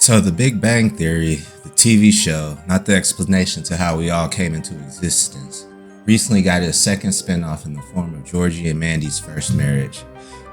So, The Big Bang Theory, the TV show, not the explanation to how we all came into existence, recently got its second spin-off in the form of Georgie and Mandy's first marriage.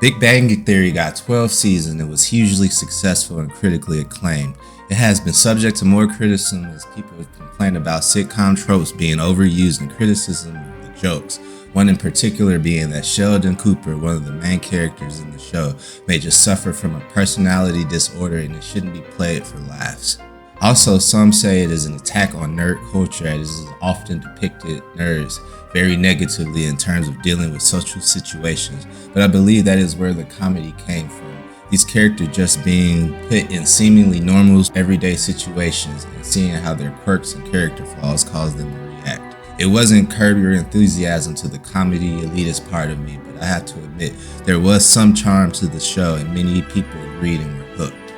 Big Bang Theory got 12 seasons and was hugely successful and critically acclaimed. It has been subject to more criticism as people have complained about sitcom tropes being overused and criticism of the jokes. One in particular being that Sheldon Cooper, one of the main characters in the show, may just suffer from a personality disorder and it shouldn't be played for laughs. Also, some say it is an attack on nerd culture as it is often depicted nerds very negatively in terms of dealing with social situations, but I believe that is where the comedy came from. These characters just being put in seemingly normal, everyday situations and seeing how their quirks and character flaws cause them to react. It wasn't Curb Your Enthusiasm to the comedy elitist part of me, but I have to admit there was some charm to the show and many people agreed and were hooked.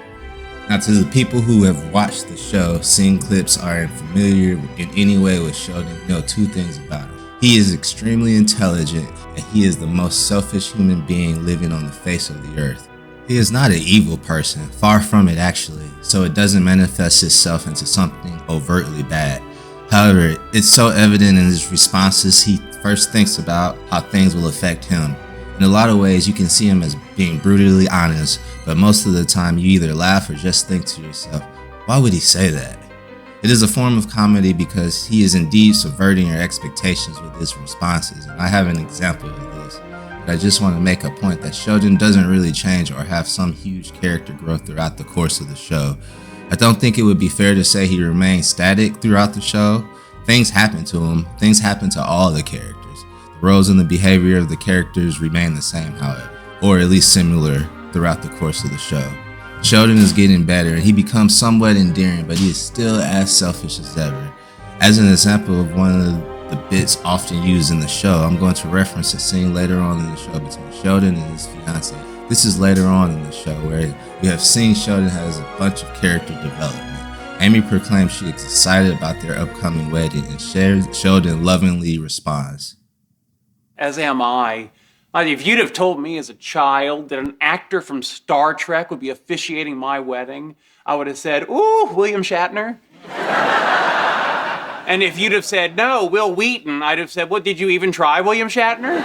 Now, to the people who have watched the show, seen clips, are familiar in any way with Sheldon, know two things about him. He is extremely intelligent and he is the most selfish human being living on the face of the earth. He is not an evil person, far from it actually, so it doesn't manifest itself into something overtly bad. However, it's so evident in his responses. He first thinks about how things will affect him. In a lot of ways, you can see him as being brutally honest, but most of the time you either laugh or just think to yourself, why would he say that? It is a form of comedy because he is indeed subverting your expectations with his responses, and I have an example of this. But I just want to make a point that Sheldon doesn't really change or have some huge character growth throughout the course of the show. I don't think it would be fair to say he remained static throughout the show. Things happen to him. Things happen to all the characters. The roles and the behavior of the characters remain the same, however, or at least similar throughout the course of the show. Sheldon is getting better and he becomes somewhat endearing, but he is still as selfish as ever. As an example of one of the bits often used in the show, I'm going to reference a scene later on in the show between Sheldon and his fiancée. This is later on in the show where we have seen Sheldon has a bunch of character development. Amy proclaims she is excited about their upcoming wedding and Sheldon lovingly responds, "As am I. If you'd have told me as a child that an actor from Star Trek would be officiating my wedding, I would have said, ooh, William Shatner." And if you'd have said, no, Will Wheaton, I'd have said, what, did you even try William Shatner?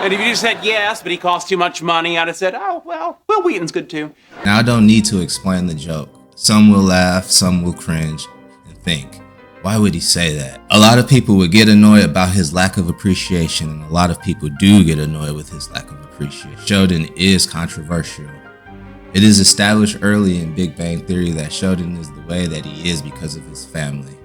And if you just said yes, but he costs too much money, I'd have said, oh, well, Will Wheaton's good too. Now, I don't need to explain the joke. Some will laugh, some will cringe and think, why would he say that? A lot of people would get annoyed about his lack of appreciation, and a lot of people do get annoyed with his lack of appreciation. Sheldon is controversial. It is established early in Big Bang Theory that Sheldon is the way that he is because of his family,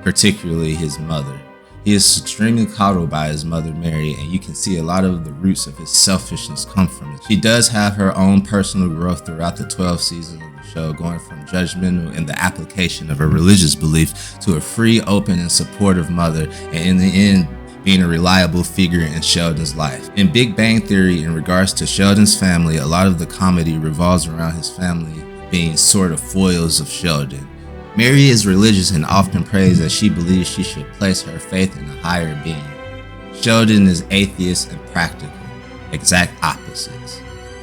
particularly his mother. He is extremely coddled by his mother, Mary, and you can see a lot of the roots of his selfishness come from it. She does have her own personal growth throughout the 12 seasons of the show, going from judgmental in the application of her religious belief to a free, open, and supportive mother, and in the end, being a reliable figure in Sheldon's life. In Big Bang Theory, in regards to Sheldon's family, a lot of the comedy revolves around his family being sort of foils of Sheldon. Mary is religious and often prays that she believes she should place her faith in a higher being. Sheldon is atheist and practical, exact opposites.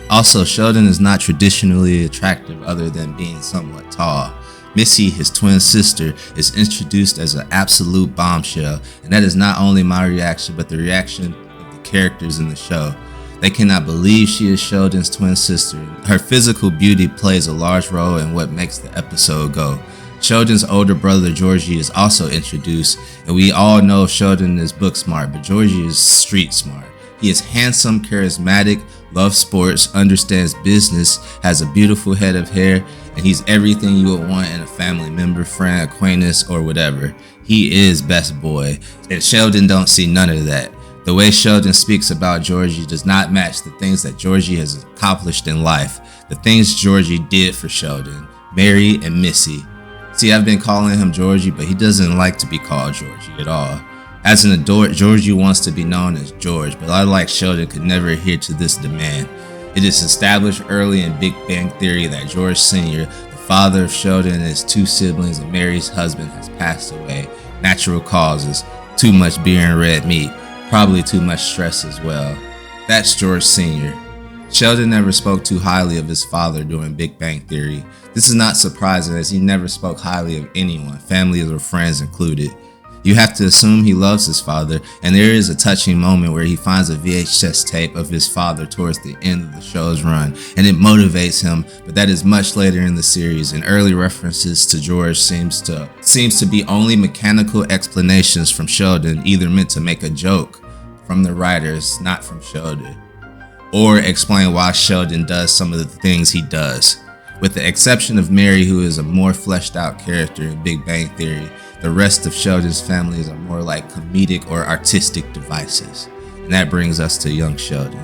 Also, Sheldon is not traditionally attractive other than being somewhat tall. Missy, his twin sister, is introduced as an absolute bombshell, and that is not only my reaction, but the reaction of the characters in the show. They cannot believe she is Sheldon's twin sister. Her physical beauty plays a large role in what makes the episode go. Sheldon's older brother Georgie is also introduced, and we all know Sheldon is book smart, but Georgie is street smart. He is handsome, charismatic, loves sports, understands business, has a beautiful head of hair, and he's everything you would want in a family member, friend, acquaintance, or whatever. He is best boy, and Sheldon don't see none of that. The way Sheldon speaks about Georgie does not match the things that Georgie has accomplished in life, the things Georgie did for Sheldon, Mary, and Missy. See, I've been calling him Georgie, but he doesn't like to be called Georgie at all. As an adult, Georgie wants to be known as George, but I, like Sheldon, could never adhere to this demand. It is established early in Big Bang Theory that George Sr., the father of Sheldon and his two siblings and Mary's husband, has passed away. Natural causes, too much beer and red meat, probably too much stress as well. That's George Sr. Sheldon never spoke too highly of his father during Big Bang Theory. This is not surprising as he never spoke highly of anyone, family or friends included. You have to assume he loves his father, and there is a touching moment where he finds a VHS tape of his father towards the end of the show's run, and it motivates him, but that is much later in the series, and early references to George seems to be only mechanical explanations from Sheldon, either meant to make a joke from the writers, not from Sheldon, or explain why Sheldon does some of the things he does. With the exception of Mary, who is a more fleshed out character in Big Bang Theory, the rest of Sheldon's families are more like comedic or artistic devices. And that brings us to Young Sheldon.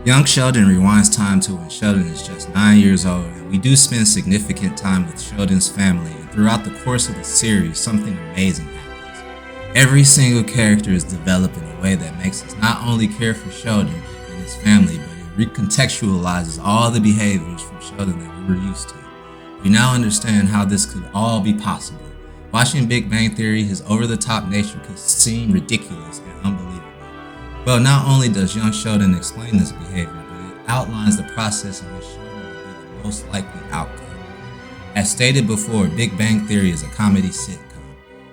Young Sheldon rewinds time to when Sheldon is just 9 years old, and we do spend significant time with Sheldon's family, and throughout the course of the series, something amazing happens. Every single character is developed in a way that makes us not only care for Sheldon and his family, but it recontextualizes all the behaviors from Sheldon that we were used to. We now understand how this could all be possible. Watching Big Bang Theory, his over-the-top nature could seem ridiculous and unbelievable. Well, not only does Young Sheldon explain this behavior, but it outlines the process in which Sheldon would be the most likely outcome. As stated before, Big Bang Theory is a comedy sitcom.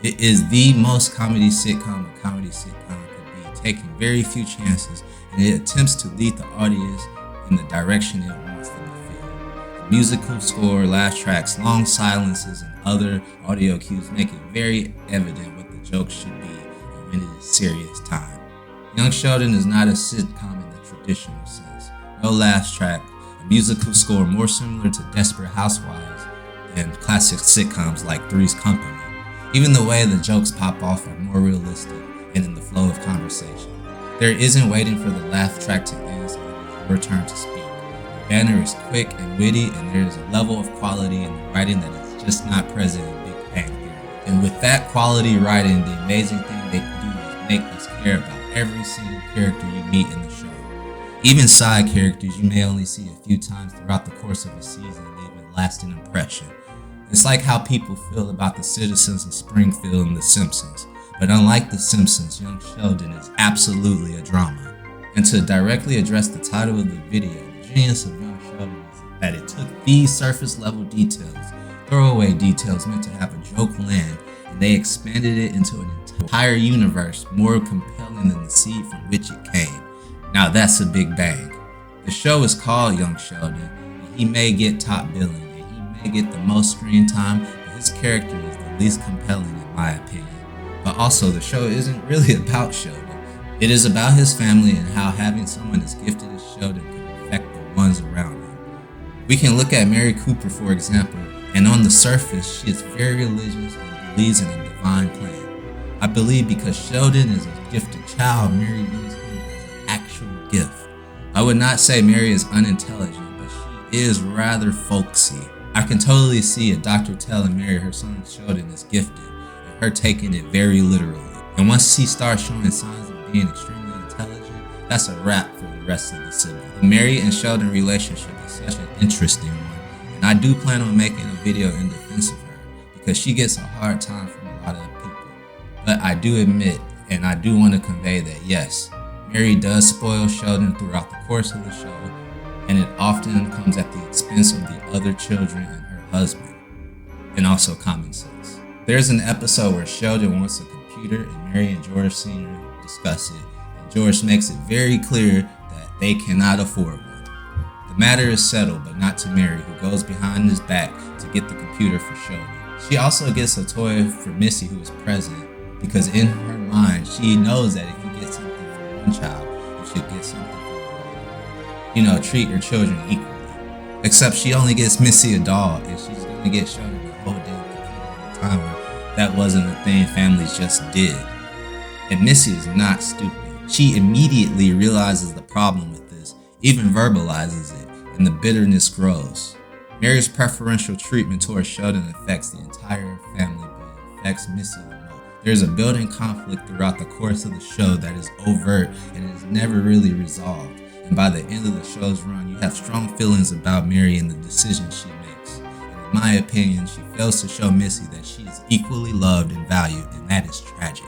It is the most comedy sitcom a comedy sitcom could be, taking very few chances, and it attempts to lead the audience in the direction it wants them to feel. The musical score, laugh tracks, long silences, and other audio cues make it very evident what the joke should be and when it is serious time. Young Sheldon is not a sitcom in the traditional sense. No laugh track, a musical score more similar to Desperate Housewives than classic sitcoms like Three's Company. Even the way the jokes pop off are more realistic and in the flow of conversation. There isn't waiting for the laugh track to end so it is your turn to speak. The banter is quick and witty, and there is a level of quality in the writing that is just not present in Big Bang Theory. And with that quality writing, the amazing thing they do is make us care about every single character you meet in the show. Even side characters you may only see a few times throughout the course of a season leave a lasting impression. It's like how people feel about the citizens of Springfield in The Simpsons. But unlike The Simpsons, Young Sheldon is absolutely a drama. And to directly address the title of the video, the genius of Young Sheldon is that it took these surface level details, throwaway details meant to have a joke land, and they expanded it into an entire universe more compelling than the seed from which it came. Now that's a big bang. The show is called Young Sheldon, and he may get top billing, and he may get the most screen time, but his character is the least compelling in my opinion. But also, the show isn't really about Sheldon. It is about his family and how having someone as gifted as Sheldon can affect the ones around him. We can look at Mary Cooper, for example, and on the surface, she is very religious and believes in a divine plan. I believe because Sheldon is a gifted child, Mary views him as an actual gift. I would not say Mary is unintelligent, but she is rather folksy. I can totally see a doctor telling Mary her son Sheldon is gifted, and her taking it very literally. And once she starts showing signs of being extremely intelligent, that's a wrap for the rest of the siblings. The Mary and Sheldon relationship is such an interesting one, and I do plan on making a video in defense of her, because she gets a hard time from a lot of people. But I do admit, and I do want to convey that yes, Mary does spoil Sheldon throughout the course of the show, and it often comes at the expense of the other children and her husband, and also common sense. There's an episode where Sheldon wants a computer and Mary and George Sr. discuss it, and George makes it very clear that they cannot afford one. The matter is settled, but not to Mary, who goes behind his back to get the computer for Sheldon. She also gets a toy for Missy, who is present, because in her mind, she knows that if you get something for one child, you should get something for the other. Treat your children equally. Except she only gets Missy a doll, and she's going to get Sheldon a whole damn computer at a time where that wasn't a thing families just did. And Missy is not stupid. She immediately realizes the problem with this, even verbalizes it, and the bitterness grows. Mary's preferential treatment towards Sheldon affects the entire family, but affects Missy the most. There's a building conflict throughout the course of the show that is overt and is never really resolved. And by the end of the show's run, you have strong feelings about Mary and the decisions she makes. And in my opinion, she fails to show Missy that she is equally loved and valued, and that is tragic.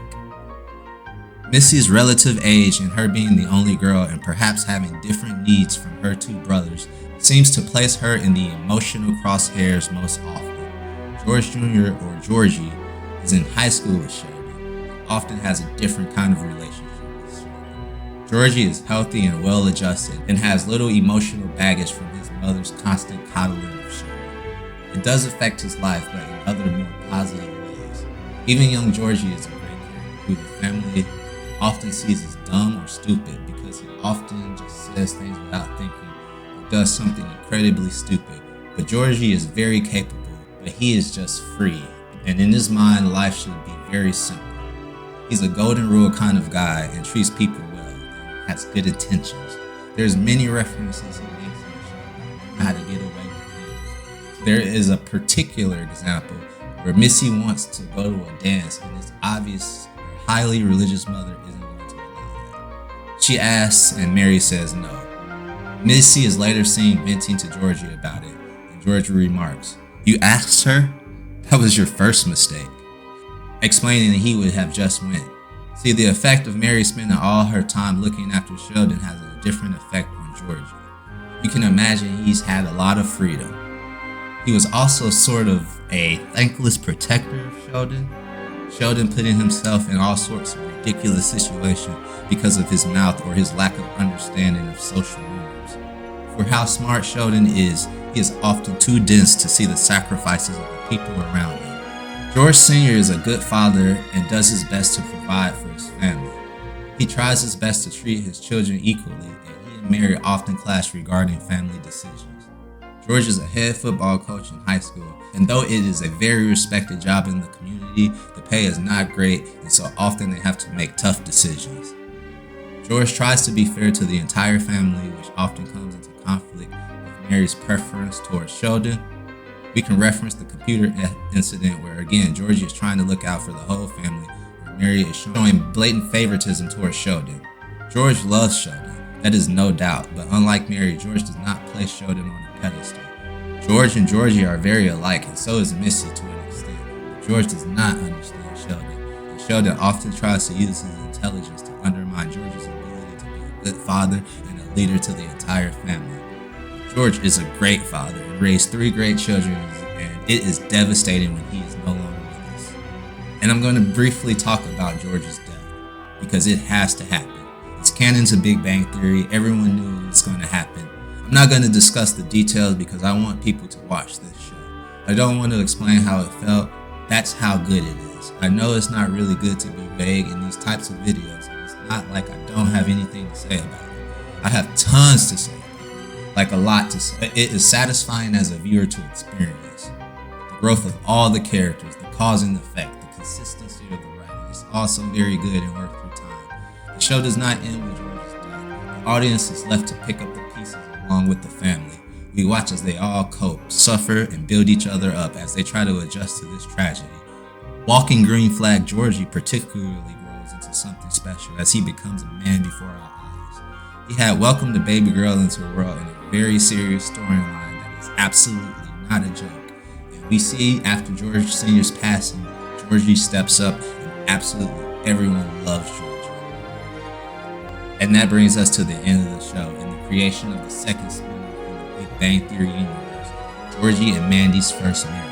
Missy's relative age and her being the only girl and perhaps having different needs from her two brothers seems to place her in the emotional crosshairs most often. George Jr. or Georgie is in high school with Sheldon and often has a different kind of relationship with Sheldon. Georgie is healthy and well adjusted and has little emotional baggage from his mother's constant coddling of Sheldon. It does affect his life, but in other more positive ways. Even young Georgie is a great character who the family often sees as dumb or stupid because he often just says things without thinking or does something incredibly stupid. But Georgie is very capable, but he is just free, and in his mind, life should be very simple. He's a golden rule kind of guy and treats people well and has good intentions. There's many references he makes in the show about how to get away with things. There is a particular example where Missy wants to go to a dance and it's obvious her highly religious mother isn't going to allow that. She asks and Mary says no. Missy is later seen venting to Georgie about it, and Georgie remarks, "You asked her? That was your first mistake," explaining that he would have just went. See, the effect of Mary spending all her time looking after Sheldon has a different effect on Georgie. You can imagine he's had a lot of freedom. He was also sort of a thankless protector of Sheldon. Sheldon putting himself in all sorts of ridiculous situations because of his mouth or his lack of understanding of social norms. For how smart Sheldon is, he is often too dense to see the sacrifices of the people around him. George Sr. is a good father and does his best to provide for his family. He tries his best to treat his children equally, and he and Mary often clash regarding family decisions. George is a head football coach in high school, and though it is a very respected job in the community, the pay is not great, and so often they have to make tough decisions. George tries to be fair to the entire family, which often comes into conflict with Mary's preference towards Sheldon. We can reference the computer incident where, again, Georgie is trying to look out for the whole family, where Mary is showing blatant favoritism towards Sheldon. George loves Sheldon, that is no doubt, but unlike Mary, George does not place Sheldon on a pedestal. George and Georgie are very alike, and so is Missy to an extent, but George does not understand Sheldon, and Sheldon often tries to use his intelligence to undermine George's ability to be a good father and a leader to the entire family. George is a great father and raised 3 great children, and it is devastating when he is no longer with us. And I'm going to briefly talk about George's death, because it has to happen. It's canon to Big Bang Theory. Everyone knew it was going to happen. I'm not going to discuss the details because I want people to watch this show. I don't want to explain how it felt. That's how good it is. I know it's not really good to be vague in these types of videos, and it's not like I don't have anything to say about it. I have tons to say. Like a lot to say. It is satisfying as a viewer to experience. The growth of all the characters, the cause and effect, the consistency of the writing is also very good and worth your time. The show does not end with George's death. The audience is left to pick up the pieces along with the family. We watch as they all cope, suffer, and build each other up as they try to adjust to this tragedy. Walking green flag Georgie particularly grows into something special as he becomes a man before our eyes. He had welcomed the baby girl into the world in a very serious storyline that is absolutely not a joke. And we see after George Sr.'s passing, Georgie steps up and absolutely everyone loves Georgie. And that brings us to the end of the show and the creation of the second spin-off in the Big Bang Theory universe, Georgie and Mandy's first marriage.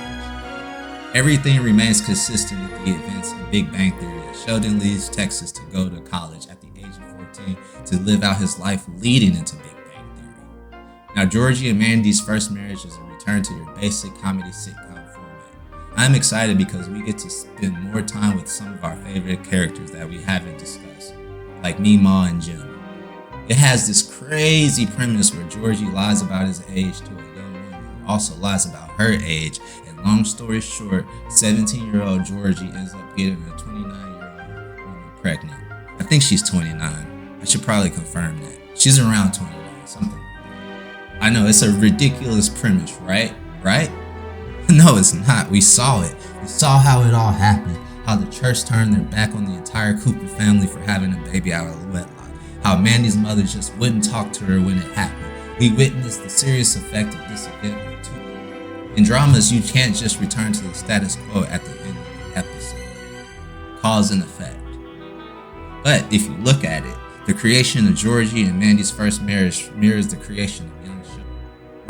Everything remains consistent with the events in Big Bang Theory as Sheldon leaves Texas to go to college at the age of 14 to live out his life leading into Big Bang Theory. Now, Georgie and Mandy's first marriage is a return to your basic comedy sitcom format. I'm excited because we get to spend more time with some of our favorite characters that we haven't discussed, like Meemaw and Jim. It has this crazy premise where Georgie lies about his age to a young woman who also lies about her age, and long story short, 17-year-old Georgie ends up getting a 29-year-old woman pregnant. I think she's 29. I should probably confirm that. She's around 29, something. I know, it's a ridiculous premise, right? Right? No, it's not. We saw it. We saw how it all happened. How the church turned their back on the entire Cooper family for having a baby out of wedlock. How Mandy's mother just wouldn't talk to her when it happened. We witnessed the serious effect of this event too. In dramas, you can't just return to the status quo at the end of the episode. Cause and effect. But if you look at it, the creation of Georgie and Mandy's first marriage mirrors the creation of Young Sheldon.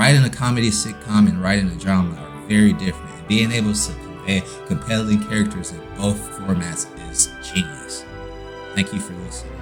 Writing a comedy sitcom and writing a drama are very different, and being able to convey compelling characters in both formats is genius. Thank you for listening.